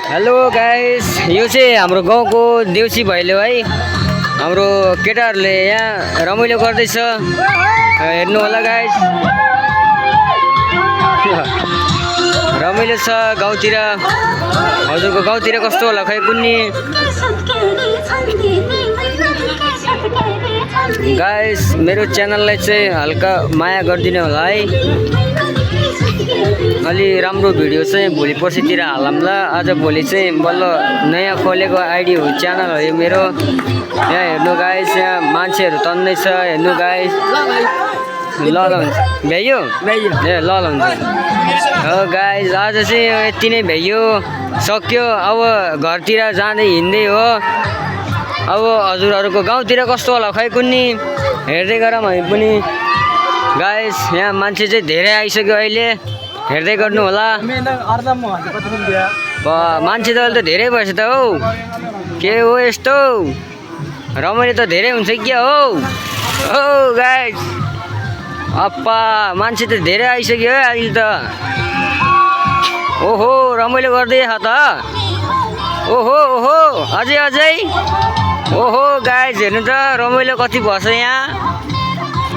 Hello guys, यो चाहिँ हाम्रो गाउँको देउसी भैलो है। हाम्रो केटाहरूले यहाँ रमाइलो गर्दैछ, हेर्नु होला गाइस। रमाइलो छ गाउँतिर। हजुरको गाउँतिर कस्तो होला खै कुन्नी गाइस। मेरो च्यानललाई चाहिँ हल्का माया गरिदिनु होला है। अलि राम्रो भिडियो चाहिँ भोलि पर्सितिर हालौँला। आज भोलि चाहिँ बल्ल नयाँ खोलेको आइडी हो, च्यानल हो यो मेरो। यहाँ हेर्नु गाइस, यहाँ मान्छेहरू तन्दैछ, हेर्नु गाइस। ल ल हुन्छ भ्याइयो ए ल ल हुन्छ। हो गाइस, आज चाहिँ यति नै भ्याइयो, सक्यो। अब घरतिर जाँदै हिँड्दै हो। अब हजुरहरूको गाउँतिर कस्तो होला खै कुन्नी हेर्दै गरौँ हामी पनि गाइस। यहाँ मान्छे चाहिँ धेरै आइसक्यो अहिले, हेर्दै गर्नु होला। मान्छे त अहिले त धेरै भएछ त हौ। के हो यस्तो, रमाइलो त धेरै हुन्छ क्या हो। हो गाइस, अप्पा मान्छे त धेरै आइसक्यो है अहिले त। ओहो रमाइलो गर्दै छ त। ओहो ओहो अझै अझै। ओहो गाइस हेर्नु त रमाइलो कति भएछ यहाँ।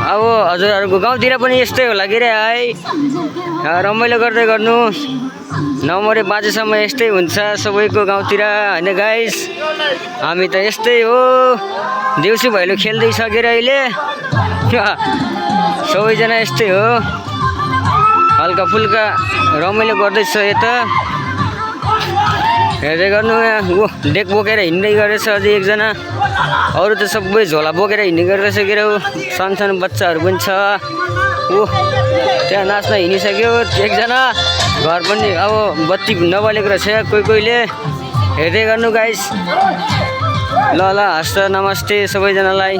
अब हजुरहरूको गाउँतिर पनि यस्तै होला के रे है। रमाइलो गर्दै गर्नु, नमरे बाजेसम्म यस्तै हुन्छ सबैको गाउँतिर होइन गाइस। हामी त यस्तै हो, देउसी भैलो खेल्दै सकेर अहिले सबैजना यस्तै हो, हल्का फुल्का रमाइलो गर्दैछ यता। हेर्दै गर्नु, यहाँ ऊ डेक बोकेर हिँड्दै गरेछ अझै एकजना। अरू त सबै झोला बोकेर हिँड्ने गरिरहेछ के हो। सानो बच्चाहरू पनि छ। ऊ त्यहाँ नाच्न हिँडिसक्यो एकजना। घर पनि अब बत्ती नबलेको रहेछ कोही कोहीले। हेर्दै गर्नु गाइस। ल ल हस्त नमस्ते सबैजनालाई।